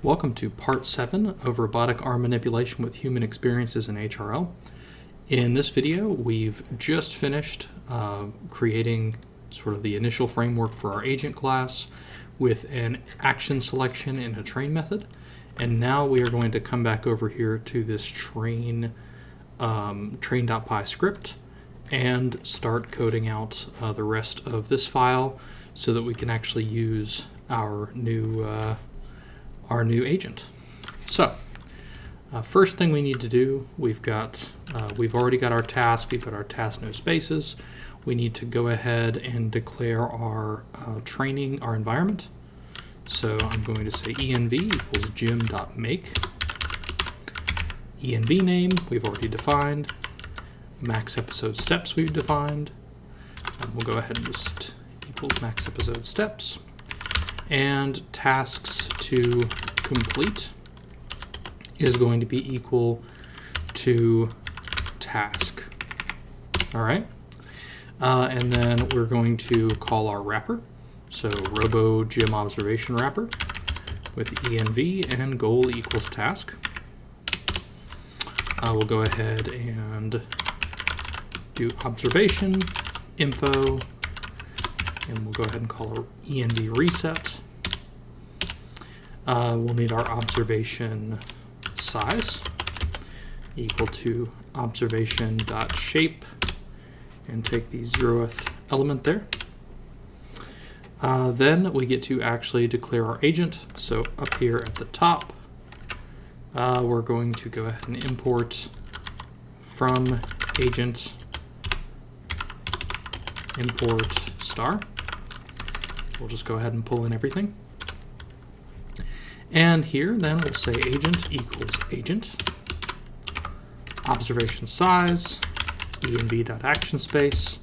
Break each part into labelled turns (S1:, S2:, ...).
S1: Welcome to part 7 of robotic arm manipulation with human experiences in HRL. In this video, we've just finished creating sort of the initial framework for our agent class with an action selection in a train method. And now we are going to come back over here to this train.py script and start coding out the rest of this file so that we can actually use our new agent. So first thing we need to do, we've already got our task, we've got our task no spaces. We need to go ahead and declare our training, our environment. So I'm going to say env equals gym.make. Env name we've already defined. Max episode steps we've defined. And we'll go ahead and just equals max episode steps. And tasks to complete is going to be equal to task. All right. And then we're going to call our wrapper. So robo gym observation wrapper with env and goal equals task. We'll go ahead and do observation info, and we'll go ahead and call our env reset. We'll need our observation size equal to observation.shape and take the 0th element there. Then we get to actually declare our agent. So up here at the top, we're going to go ahead and import from agent import star. We'll just go ahead and pull in everything. And here then we'll say agent equals agent, observation size, env.actionspace,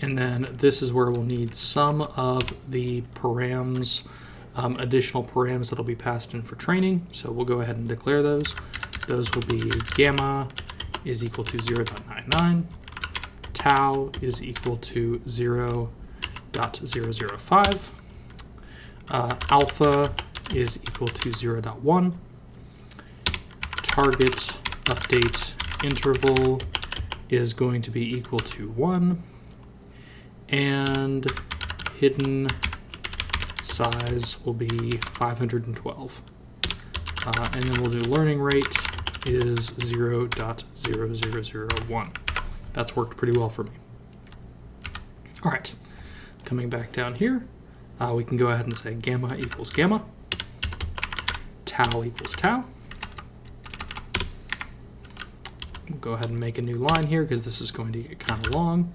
S1: and then this is where we'll need some of the params, additional params that'll be passed in for training. So we'll go ahead and declare those. Those will be gamma is equal to 0.99, tau is equal to 0.005, alpha is equal to 0.1, target update interval is going to be equal to 1, and hidden size will be 512. And then we'll do learning rate is 0.0001. That's worked pretty well for me. All right, coming back down here, we can go ahead and say gamma equals gamma, tau equals tau. We'll go ahead and make a new line here because this is going to get kind of long.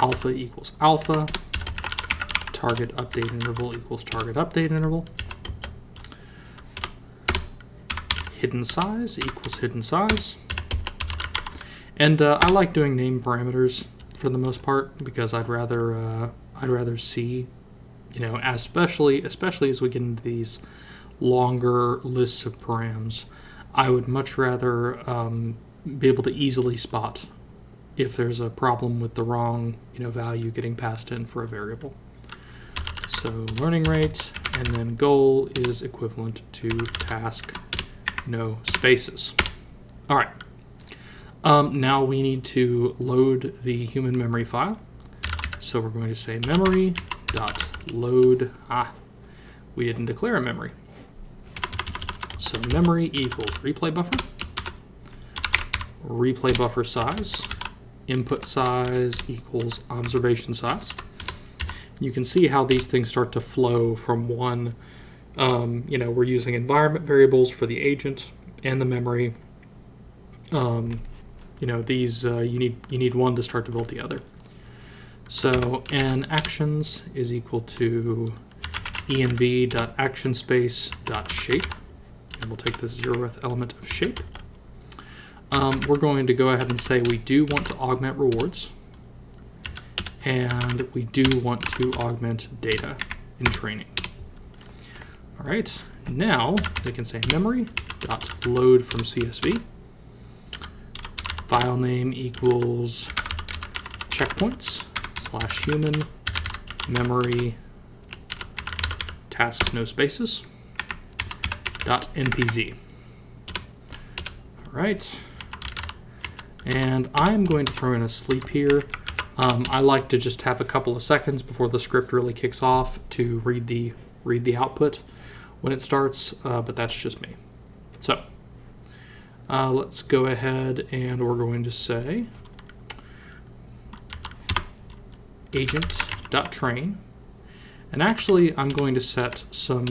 S1: Alpha equals alpha, target update interval equals target update interval, hidden size equals hidden size. And I like doing name parameters for the most part because I'd rather see, especially as we get into these longer lists of params, I would much rather be able to easily spot if there's a problem with the wrong value getting passed in for a variable. So learning rate and then goal is equivalent to task no spaces. All right. Now we need to load the human memory file. So we're going to say memory.load. We didn't declare a memory. So memory equals replay buffer size, input size equals observation size. You can see how these things start to flow from one, we're using environment variables for the agent and the memory. These you need one to start to build the other. So n actions is equal to env.actionspace.shape, and we'll take the 0th element of shape. We're going to go ahead and say we do want to augment rewards, and we do want to augment data in training. All right, now we can say memory.load from CSV. File name equals checkpoints / human memory tasks no spaces. .npz. All right. And I'm going to throw in a sleep here. I like to just have a couple of seconds before the script really kicks off to read the output when it starts, but that's just me. So let's go ahead and we're going to say agent.train. And actually, I'm going to set some,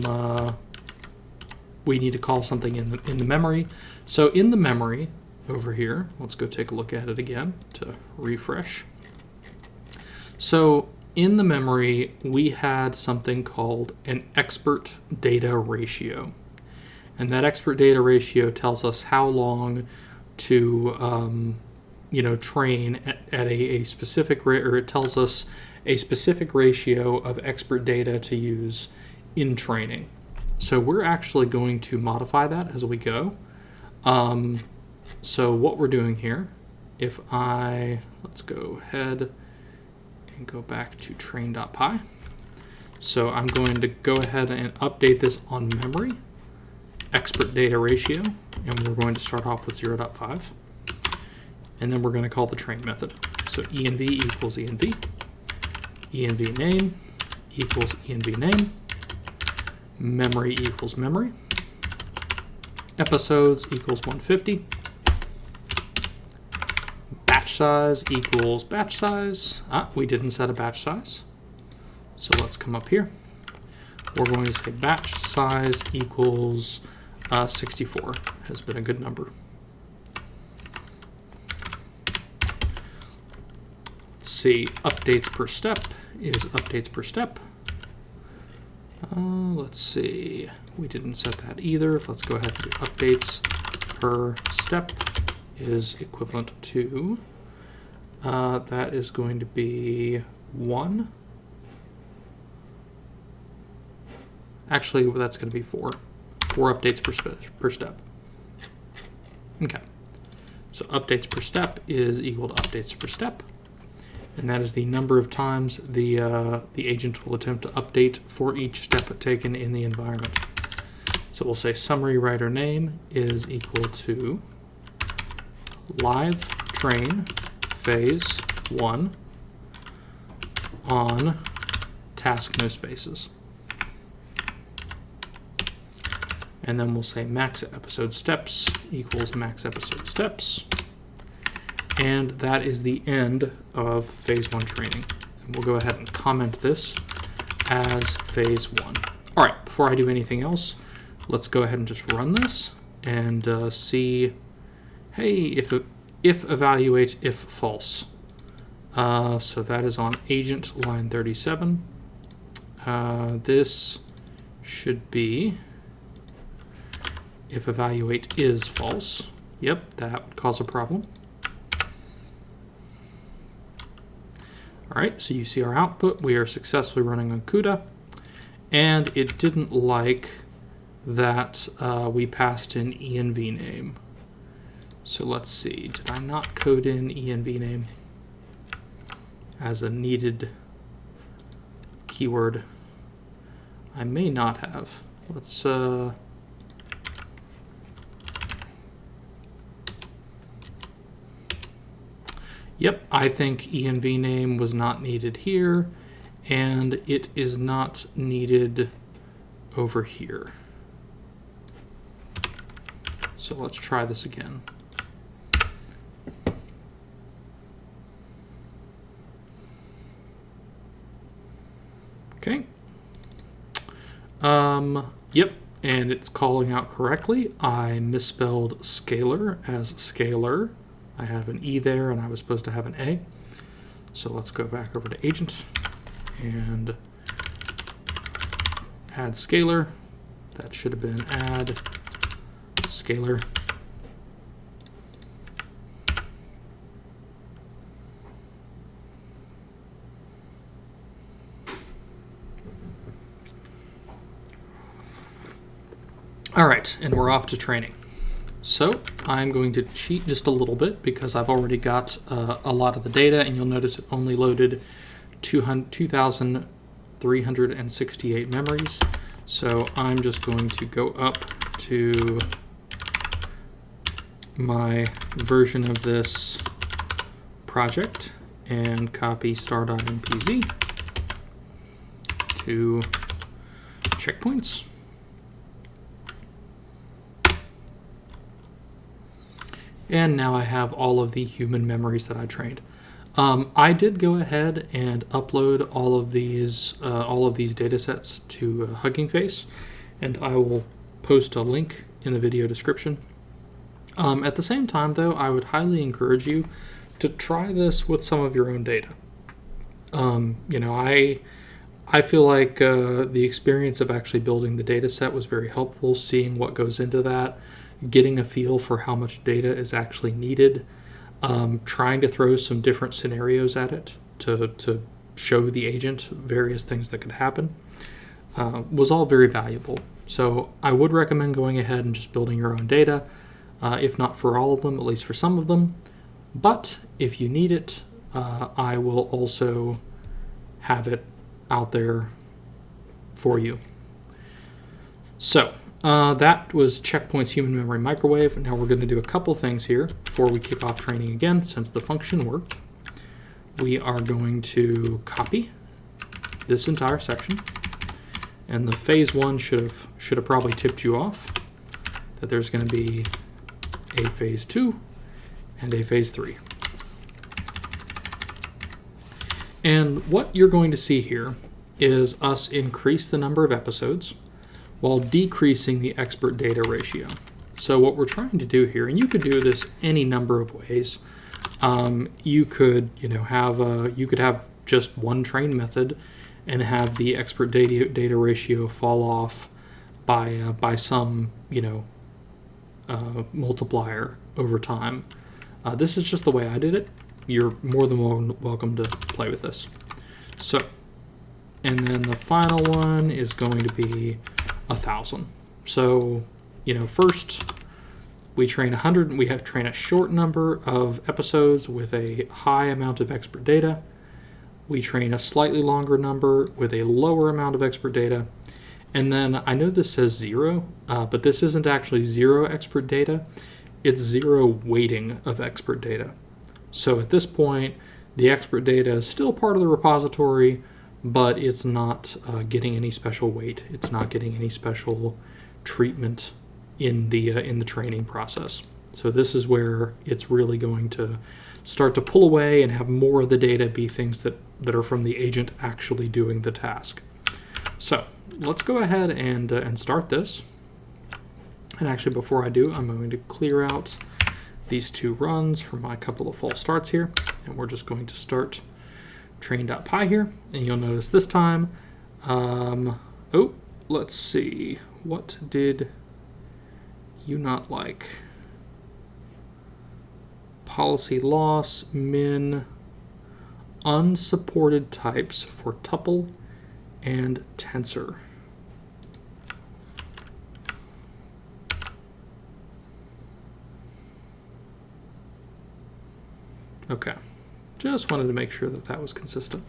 S1: we need to call something in the memory. So in the memory over here, let's go take a look at it again to refresh. So in the memory, we had something called an expert data ratio. And that expert data ratio tells us how long to train at a specific rate, or it tells us a specific ratio of expert data to use in training. So we're actually going to modify that as we go. So what we're doing here, let's go ahead and go back to train.py. So I'm going to go ahead and update this on memory, expert data ratio, and we're going to start off with 0.5. And then we're going to call the train method. So env equals env, env name equals env name, memory equals memory, episodes equals 150, batch size equals batch size. We didn't set a batch size. So let's come up here. We're going to say batch size equals 64 has been a good number. Let's see, updates per step is updates per step. Let's see, we didn't set that either. Let's go ahead and do updates per step is equivalent to, that is going to be 1. Actually, that's going to be 4. 4 updates per step. Okay. So updates per step is equal to updates per step. And that is the number of times the agent will attempt to update for each step taken in the environment. So we'll say summary writer name is equal to live train phase 1 on task no spaces. And then we'll say max episode steps equals max episode steps. And that is the end of phase 1 training. And we'll go ahead and comment this as phase 1. All right, before I do anything else, let's go ahead and just run this and see, hey, if evaluate if false. So that is on agent line 37. This should be if evaluate is false. Yep, that would cause a problem. All right, so you see our output. We are successfully running on CUDA, and it didn't like that we passed in env name. So let's see, did I not code in env name as a needed keyword? I may not have. Let's Yep, I think env name was not needed here, and it is not needed over here. So let's try this again. Okay. Yep, and it's calling out correctly. I misspelled scalar as scalar. I have an E there, and I was supposed to have an A. So let's go back over to agent and add scalar. That should have been add scalar. All right, and we're off to training. So I'm going to cheat just a little bit because I've already got a lot of the data, and you'll notice it only loaded 2,368 memories. So I'm just going to go up to my version of this project and copy star.mpz to checkpoints. And now I have all of the human memories that I trained. I did go ahead and upload all of these data sets to Hugging Face, and I will post a link in the video description. At the same time, though, I would highly encourage you to try this with some of your own data. I feel like the experience of actually building the data set was very helpful, seeing what goes into that, getting a feel for how much data is actually needed, trying to throw some different scenarios at it to show the agent various things that could happen, was all very valuable. So I would recommend going ahead and just building your own data, if not for all of them, at least for some of them. But if you need it, I will also have it out there for you. So that was Checkpoints Human Memory Microwave. Now we're going to do a couple things here before we kick off training again, since the function worked. We are going to copy this entire section, and the phase one should have probably tipped you off that there's going to be a phase 2 and a phase 3. And what you're going to see here is us increase the number of episodes while decreasing the expert data ratio. So what we're trying to do here, and you could do this any number of ways. You could, have just one train method and have the expert data ratio fall off by some multiplier over time. This is just the way I did it. You're more than welcome to play with this. So, and then the final one is going to be 1,000. So, first we train 100. We have train a short number of episodes with a high amount of expert data. We train a slightly longer number with a lower amount of expert data. And then I know this says 0, but this isn't actually 0 expert data. It's 0 weighting of expert data. So at this point, the expert data is still part of the repository, but it's not getting any special weight. It's not getting any special treatment in the training process. So this is where it's really going to start to pull away and have more of the data be things that are from the agent actually doing the task. So let's go ahead and start this. And actually, before I do, I'm going to clear out these 2 runs from my couple of false starts here, and we're just going to start train.py here, and you'll notice this time, let's see, what did you not like? Policy loss, min, unsupported types for tuple and tensor. Okay, just wanted to make sure that that was consistent.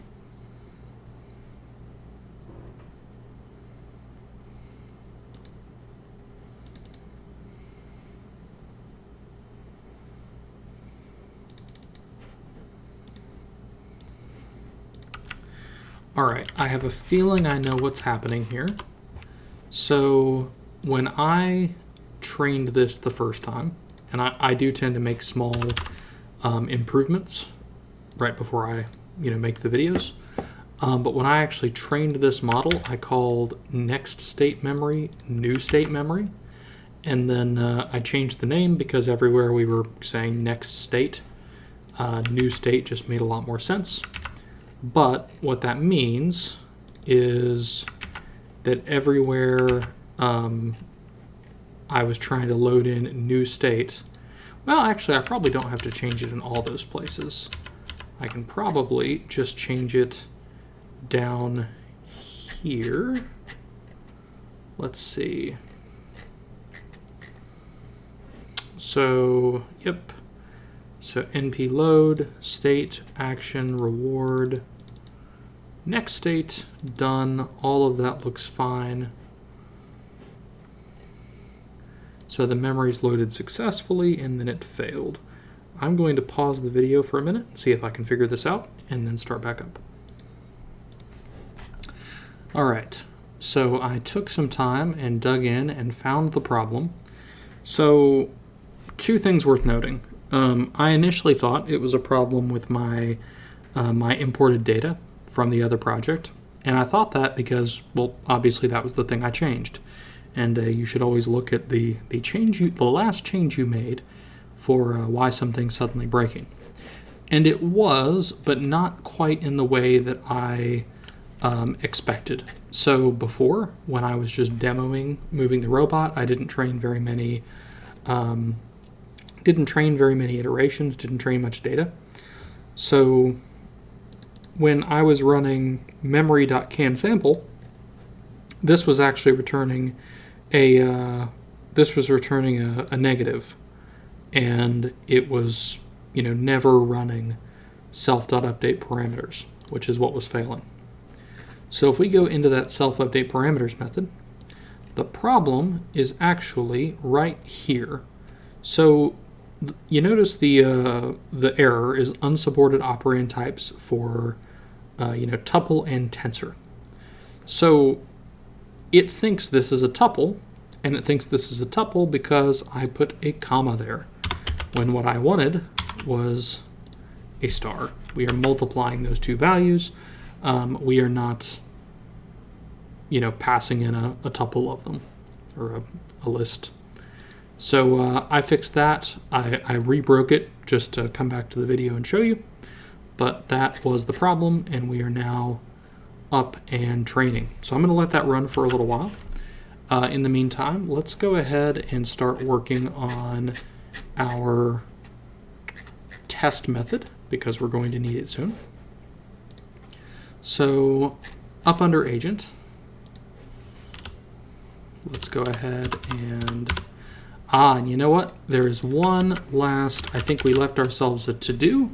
S1: All right, I have a feeling I know what's happening here. So when I trained this the first time, and I do tend to make small improvements right before I make the videos. But when I actually trained this model, I called next state memory new state memory. And then I changed the name because everywhere we were saying next state, new state just made a lot more sense. But what that means is that everywhere I was trying to load in new state, well, actually, I probably don't have to change it in all those places. I can probably just change it down here. Let's see. So, yep. So np load, state, action, reward, next state, done. All of that looks fine. So the memory's loaded successfully, and then it failed. I'm going to pause the video for a minute and see if I can figure this out, and then start back up. All right, so I took some time and dug in and found the problem. So 2 things worth noting. I initially thought it was a problem with my imported data from the other project, and I thought that because, well, obviously that was the thing I changed. And you should always look at the last change you made for why something's suddenly breaking. And it was, but not quite in the way that I expected. So before, when I was just demoing moving the robot, I didn't train very many iterations, didn't train much data. So when I was running memory.canSample, this was actually returning a negative, and it was never running self.update parameters, which is what was failing. So if we go into that self-update parameters method, the problem is actually right here. So you notice the error is unsupported operand types for tuple and tensor. So it thinks this is a tuple, and it thinks this is a tuple because I put a comma there, when what I wanted was a star. We are multiplying those 2 values. We are not, passing in a tuple of them, or a list. So I fixed that. I rebroke it just to come back to the video and show you, but that was the problem, and we are now up and training. So I'm going to let that run for a little while. In the meantime, let's go ahead and start working on our test method, because we're going to need it soon. So up under agent, let's go ahead and you know what? There is one last, I think we left ourselves a to-do,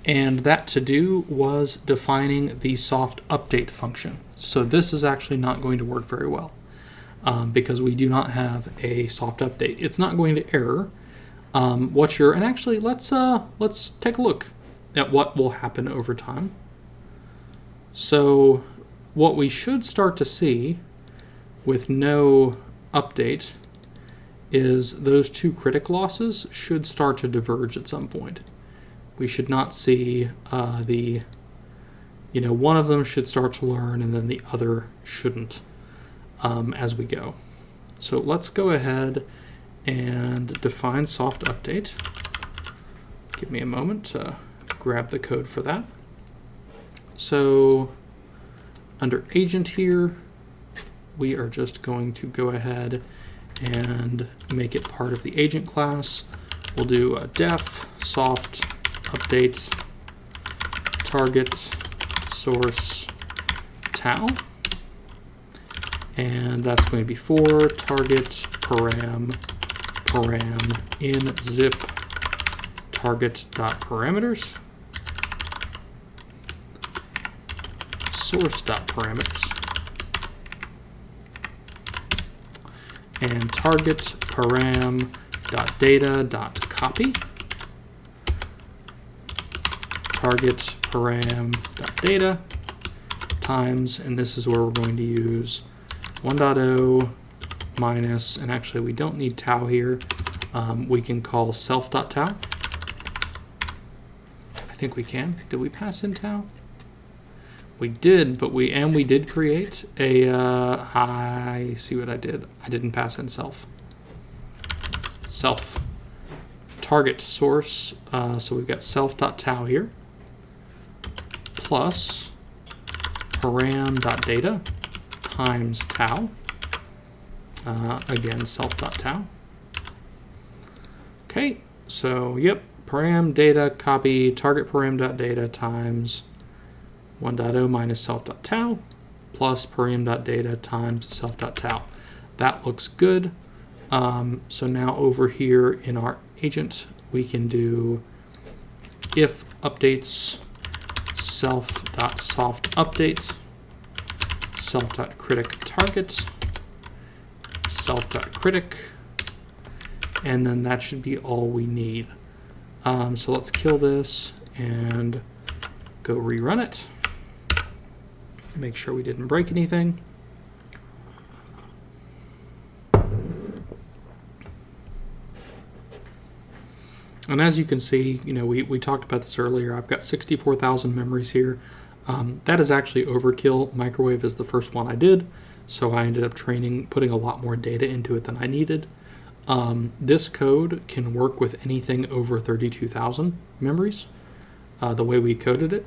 S1: and that to-do was defining the soft update function. So this is actually not going to work very well because we do not have a soft update. It's not going to error. And actually let's take a look at what will happen over time. So what we should start to see with no update is those 2 critic losses should start to diverge at some point. We should not see one of them should start to learn and then the other shouldn't as we go. So let's go ahead and define soft update. Give me a moment to grab the code for that. So under agent here, we are just going to go ahead and make it part of the agent class. We'll do a def soft update target source tau, and that's going to be for target param in zip target.parameters source.parameters and target param.data.copy target param.data times, and this is where we're going to use 1.0 minus, and actually we don't need tau here. We can call self.tau. I think we can. Did we pass in tau? We did, but we did create a, I see what I did. I didn't pass in self. Self. Target source, so we've got self.tau here, plus param.data times tau, again, self.tau. Okay, so yep, param data copy target param.data times 1.0 minus self.tau plus param.data times self.tau. That looks good. So now over here in our agent, we can do if updates self.soft-update, self.critic target, self.critic, and then that should be all we need. So let's kill this and go rerun it. Make sure we didn't break anything. And as you can see, we talked about this earlier. I've got 64,000 memories here. That is actually overkill. Microwave is the first one I did, so I ended up putting a lot more data into it than I needed. This code can work with anything over 32,000 memories, the way we coded it,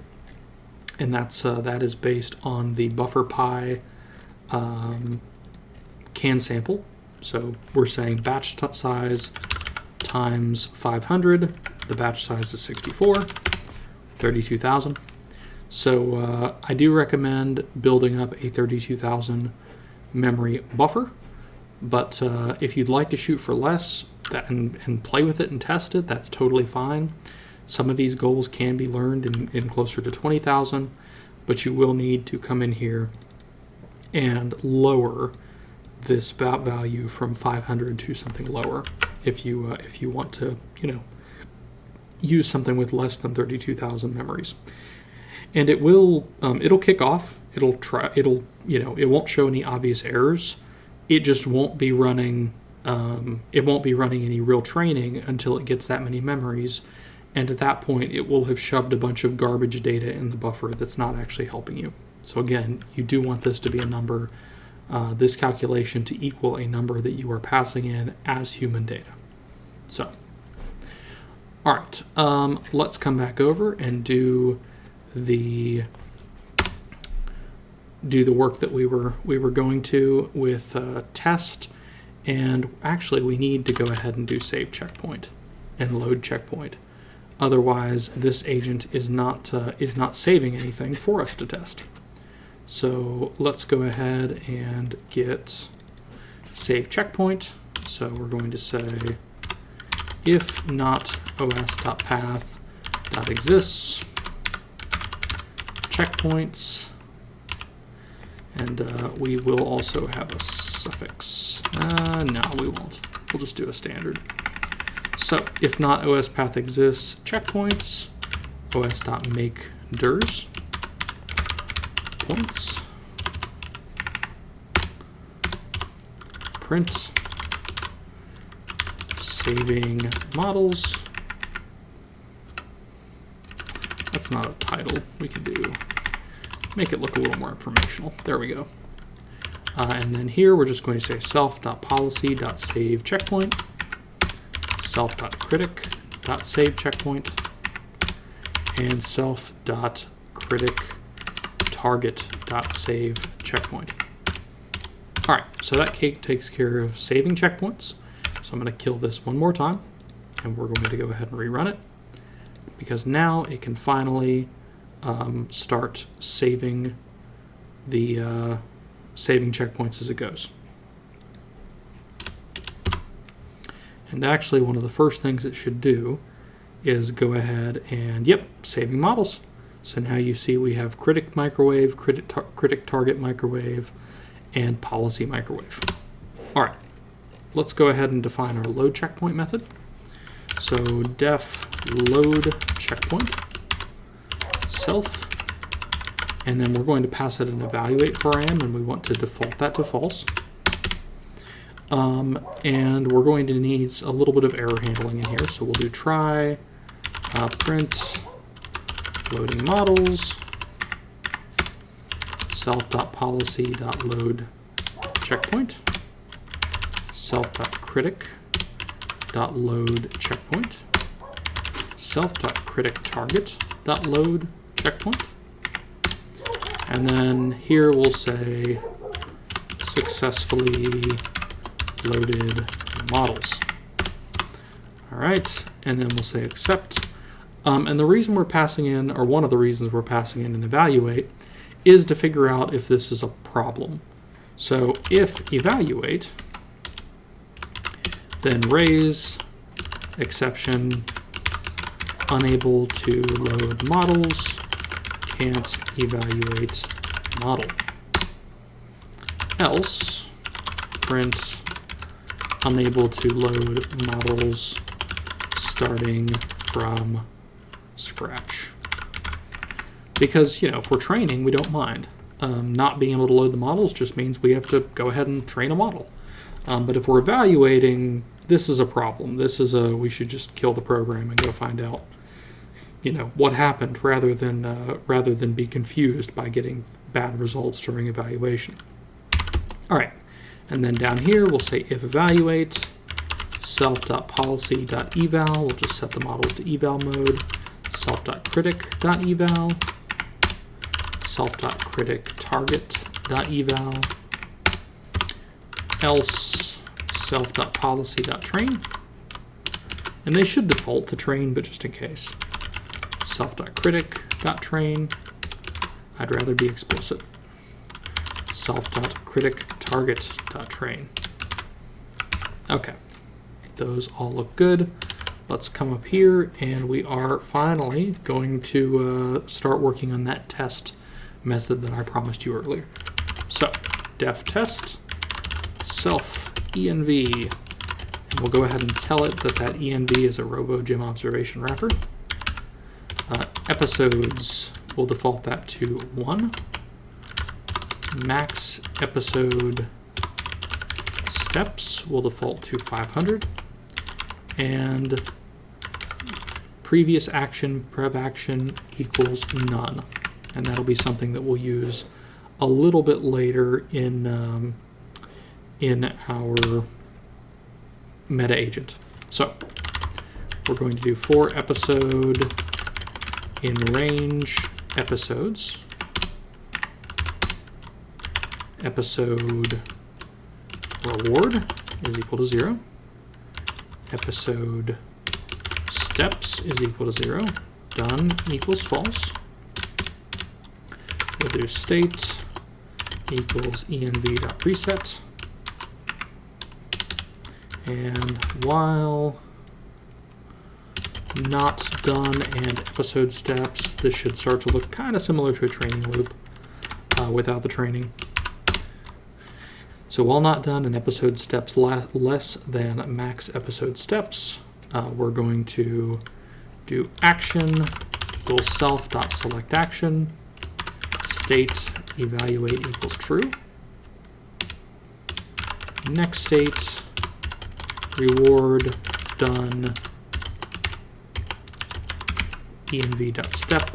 S1: and that is based on the BufferPy can sample. So we're saying batch size times 500. The batch size is 64, 32,000. So I do recommend building up a 32,000 memory buffer, but if you'd like to shoot for less and play with it and test it, that's totally fine. Some of these goals can be learned in closer to 20,000, but you will need to come in here and lower this value from 500 to something lower if you want to use something with less than 32,000 memories. And it will it'll kick off. It won't show any obvious errors. It just won't be running. It won't be running any real training until it gets that many memories, and at that point, it will have shoved a bunch of garbage data in the buffer that's not actually helping you. So again, you do want this to be a number, this calculation to equal a number that you are passing in as human data. So, all right, let's come back over and do the work that we were going to with test, and actually we need to go ahead and do save checkpoint and load checkpoint. Otherwise, this agent is not saving anything for us to test. So let's go ahead and get save checkpoint. So we're going to say if not os.path.exists checkpoints, and we will also have a suffix. No, we won't. We'll just do a standard. So if not os path exists checkpoints, os.makeDirs points, print saving models. That's not a title. We could make it look a little more informational. There we go. And then here we're just going to say self.policy.save checkpoint, self.critic.save checkpoint, and self.critic.target.save checkpoint. All right, so that takes care of saving checkpoints. So I'm going to kill this one more time, and we're going to go ahead and rerun it, because now it can finally start saving the saving checkpoints as it goes. And actually, one of the first things it should do is go ahead and, saving models. So now you see we have critic microwave, critic target microwave, and policy microwave. All right, let's go ahead and define our load checkpoint method. So def load checkpoint self, and then we're going to pass it an evaluate param, and we want to default that to false. And we're going to need a little bit of error handling in here, so we'll do try print loading models self.policy.load checkpoint, self.critic.load checkpoint, self.critic.target.load checkpoint, and then here we'll say successfully loaded models. All right, and then we'll say accept. And the reason we're passing in, or one of the reasons we're passing in an evaluate, is to figure out if this is a problem. So if evaluate, then raise exception unable to load models, can't evaluate model. Else print unable to load models starting from scratch. Because, if we're training, we don't mind. Not being able to load the models just means we have to go ahead and train a model. But if we're evaluating, this is a problem. We should just kill the program and go find out, what happened rather than be confused by getting bad results during evaluation. All right, and then down here we'll say if evaluate self.policy.eval. We'll just set the model to eval mode. Self.critic.eval. Self.critic.target.eval. Else self.policy.train. And they should default to train, but just in case. Self.critic.train. I'd rather be explicit. Self.critic.target.train. Okay, those all look good. Let's come up here, and we are finally going to start working on that test method that I promised you earlier. So, def test self env, and we'll go ahead and tell it that env is a RoboGym observation wrapper. Episodes, we'll default that to 1. Max episode steps will default to 500. And previous action, prev action equals none. And that'll be something that we'll use a little bit later in our meta agent. So we're going to do for episode in range episodes. Episode reward is equal to 0. Episode steps is equal to 0. Done equals false. We'll do state equals env.reset. And while not done and episode steps, this should start to look kind of similar to a training loop without the training. So while not done and episode steps less than max episode steps, we're going to do action equals self.selectAction, state evaluate equals true, next state reward done env.step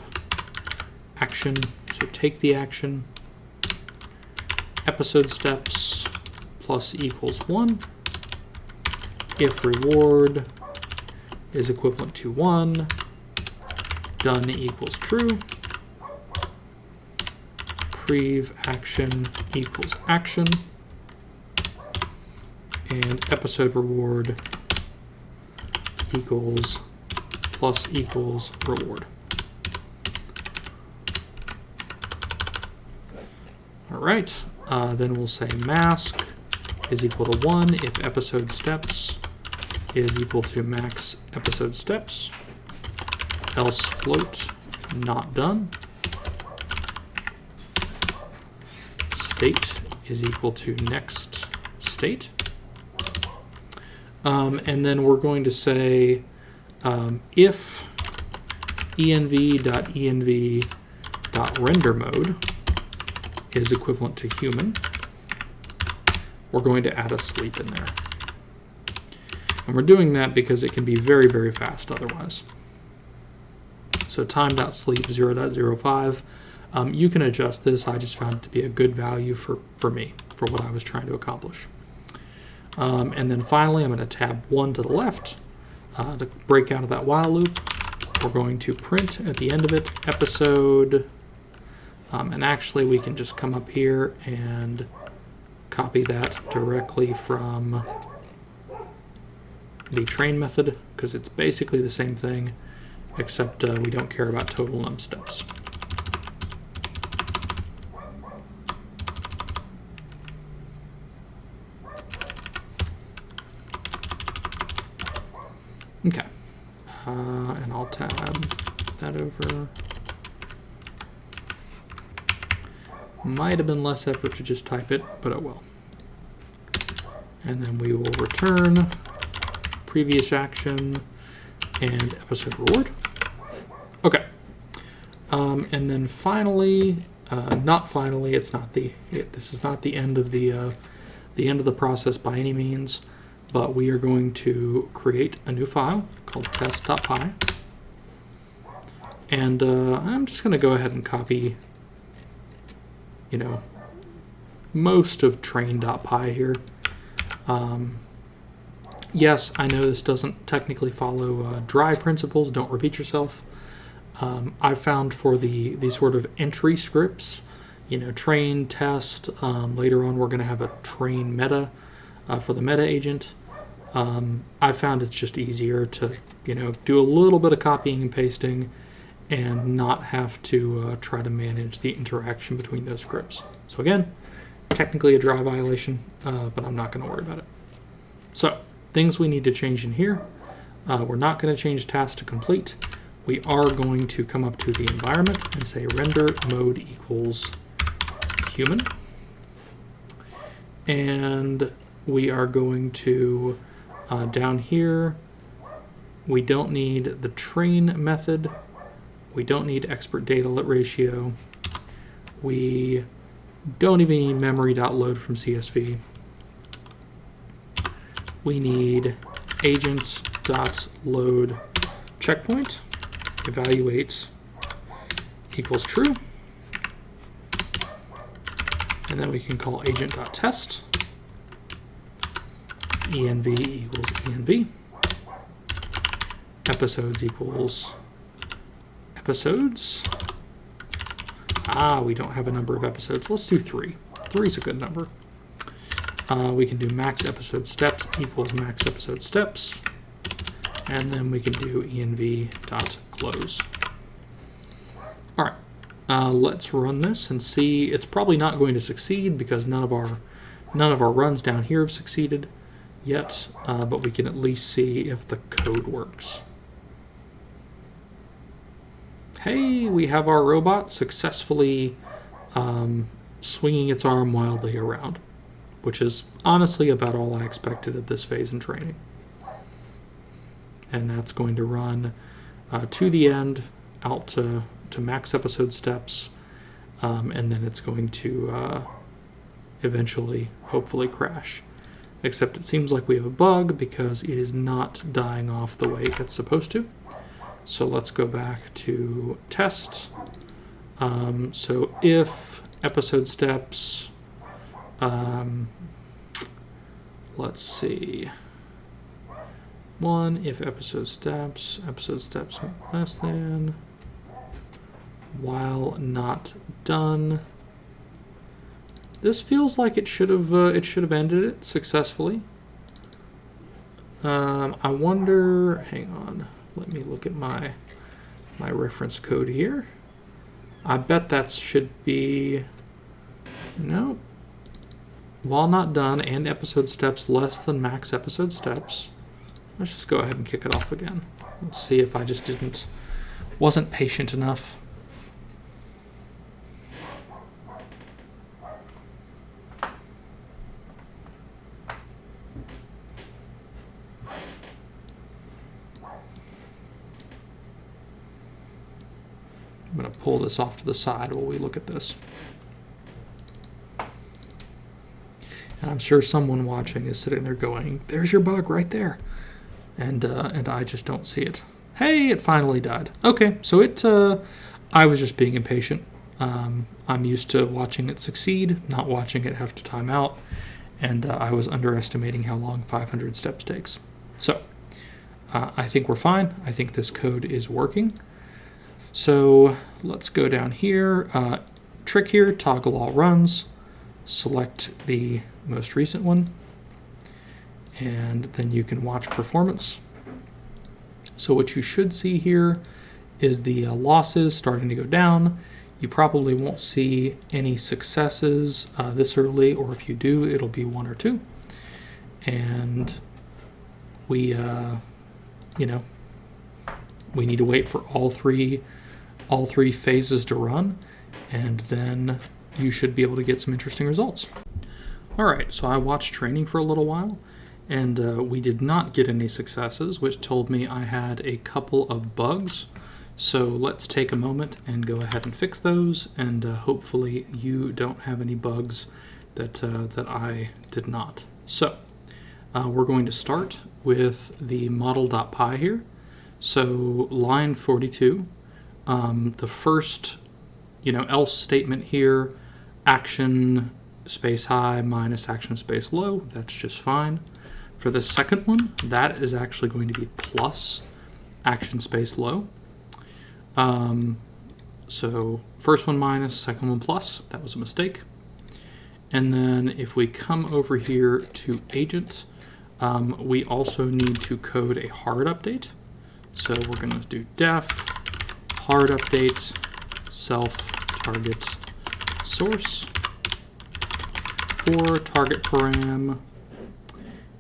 S1: action, so take the action, episode steps plus equals 1, if reward is equivalent to 1, done equals true, prev action equals action, and episode reward equals plus equals reward. All right, then we'll say mask is equal to 1 if episode steps is equal to max episode steps, else float not done, state is equal to next state, and then we're going to say if env.env.render mode is equivalent to human, we're going to add a sleep in there. And we're doing that because it can be very, very fast otherwise. So time.sleep 0.05. You can adjust this. I just found it to be a good value for me, for what I was trying to accomplish. And then finally, I'm going to tab 1 to the left to break out of that while loop. We're going to print at the end of it episode. And actually, we can just come up here and copy that directly from the train method, because it's basically the same thing, except we don't care about total num steps. Okay, and I'll tab that over. Might have been less effort to just type it, but it will. and then we will return previous action and episode reward. Okay. And then finally, not finally, this is not the end of the process by any means, but we are going to create a new file called test.py. And I'm just going to go ahead and copy, most of train.py here. Yes, I know this doesn't technically follow dry principles, don't repeat yourself. I've found for these sort of entry scripts, train, test, later on we're going to have a train meta for the meta agent. I found it's just easier to, do a little bit of copying and pasting and not have to try to manage the interaction between those scripts. So again, technically a dry violation, but I'm not going to worry about it. So things we need to change in here. We're not going to change task to complete. We are going to come up to the environment and say render mode equals human. And we are going to, down here, we don't need the train method. We don't need expert data ratio. We don't even need memory.load from CSV. We need agent.load checkpoint, evaluate equals true. And then we can call agent.test, env equals env, episodes equals episodes. We don't have a number of episodes. Let's do 3. 3 is a good number. We can do max episode steps equals max episode steps. And then we can do env.close. All right, let's run this and see. It's probably not going to succeed because none of our runs down here have succeeded yet, but we can at least see if the code works. Hey, we have our robot successfully swinging its arm wildly around, which is honestly about all I expected at this phase in training. And that's going to run to the end, out to max episode steps, and then it's going to eventually, hopefully, crash. Except it seems like we have a bug because it is not dying off the way it's supposed to. So let's go back to test. So if episode steps, let's see. 1, if episode steps less than, while not done. This feels like it should have ended it successfully. I wonder, hang on. Let me look at my reference code here. I bet that should be, no. While not done and episode steps less than max episode steps. Let's just go ahead and kick it off again. Let's see if I just wasn't patient enough. I'm going to pull this off to the side while we look at this. And I'm sure someone watching is sitting there going, there's your bug right there. And I just don't see it. Hey, it finally died. Okay, so I was just being impatient. I'm used to watching it succeed, not watching it have to time out. And I was underestimating how long 500 steps takes. So I think we're fine. I think this code is working. So let's go down here. Trick here, toggle all runs. Select the most recent one. And then you can watch performance. So what you should see here is the losses starting to go down. You probably won't see any successes this early, or if you do, it'll be 1 or 2. And we need to wait for all three phases to run, and then you should be able to get some interesting results. All right, so I watched training for a little while, and we did not get any successes, which told me I had a couple of bugs. So let's take a moment and go ahead and fix those, and hopefully you don't have any bugs that I did not. So we're going to start with the model.py here. So line 42, the first else statement here, action space high minus action space low, that's just fine. For the second one, that is actually going to be plus action space low. So first one minus, second one plus, that was a mistake. And then if we come over here to agent, we also need to code a hard update. So we're going to do def hard update self target source for target param.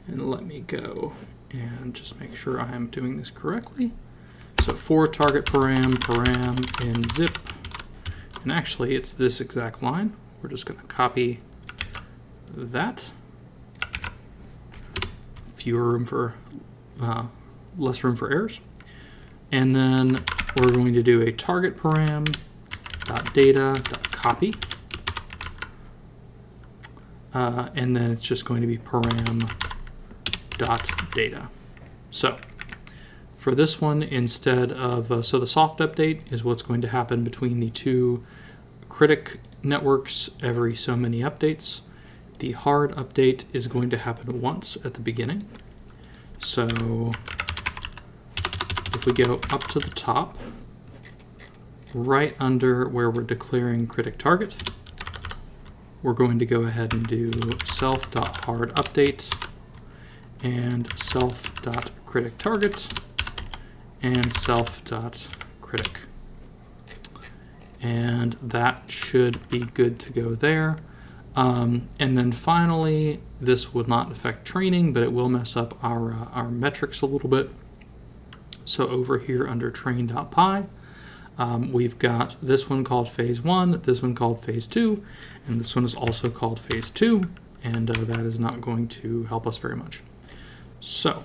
S1: And let me go and just make sure I am doing this correctly. So for target param in zip, and actually it's this exact line. We're just going to copy that. Less room for errors. And then we're going to do a target param data copy. And then it's just going to be param data. So for this one, instead of, so the soft update is what's going to happen between the two critic networks every so many updates. The hard update is going to happen once at the beginning. So if we go up to the top, right under where we're declaring critic target, we're going to go ahead and do self.hardUpdate and self.critic target and self.critic. And that should be good to go there. And then finally, this would not affect training, but it will mess up our metrics a little bit. So over here under train.py, we've got this one called phase 1, this one called phase 2, and this one is also called phase 2, and that is not going to help us very much. So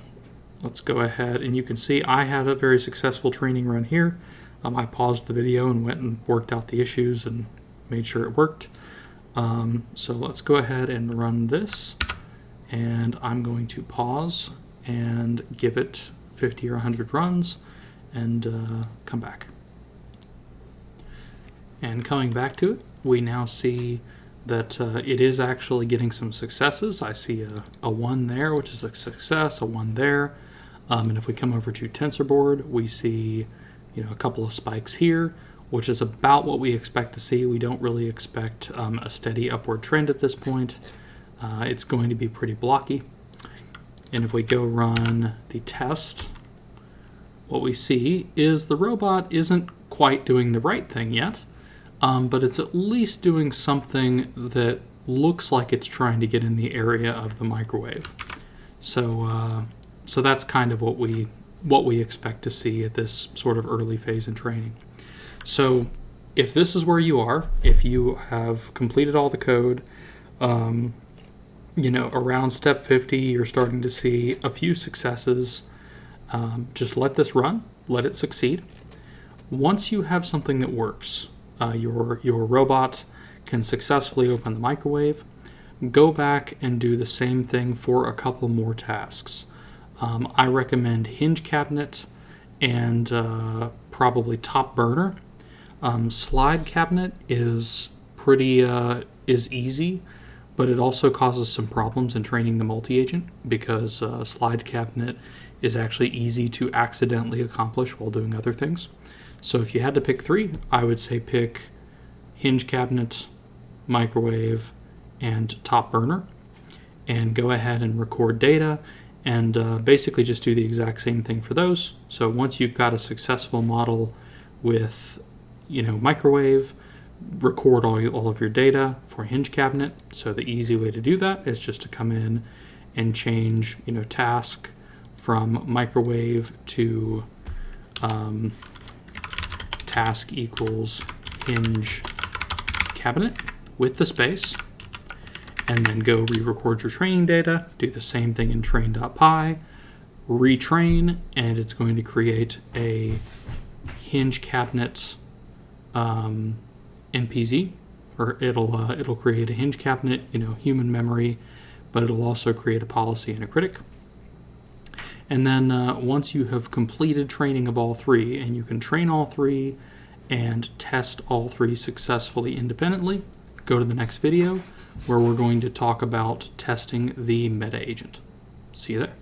S1: let's go ahead, and you can see I had a very successful training run here. I paused the video and went and worked out the issues and made sure it worked. So let's go ahead and run this, and I'm going to pause and give it 50 or 100 runs and come back. And coming back to it, we now see that it is actually getting some successes. I see a 1 there, which is a success, a 1 there. And if we come over to TensorBoard, we see a couple of spikes here, which is about what we expect to see. We don't really expect a steady upward trend at this point. It's going to be pretty blocky. And if we go run the test, what we see is the robot isn't quite doing the right thing yet, but it's at least doing something that looks like it's trying to get in the area of the microwave. So that's kind of what we expect to see at this sort of early phase in training. So if this is where you are, if you have completed all the code, around step 50, you're starting to see a few successes. Just let this run, let it succeed. Once you have something that works, your robot can successfully open the microwave, go back and do the same thing for a couple more tasks. I recommend hinge cabinet and probably top burner. Slide cabinet is is easy, but it also causes some problems in training the multi-agent because slide cabinet is actually easy to accidentally accomplish while doing other things. So if you had to pick 3, I would say pick hinge cabinet, microwave, and top burner, and go ahead and record data and basically just do the exact same thing for those. So once you've got a successful model with microwave, record all of your data for hinge cabinet. So the easy way to do that is just to come in and change task from microwave to task equals hinge cabinet with the space, and then go re-record your training data, do the same thing in train.py, retrain, and it's going to create a hinge cabinet NPZ, or it'll create a hinge cabinet, human memory, but it'll also create a policy and a critic. And then once you have completed training of all three, and you can train all three and test all three successfully independently, go to the next video where we're going to talk about testing the meta agent. See you there.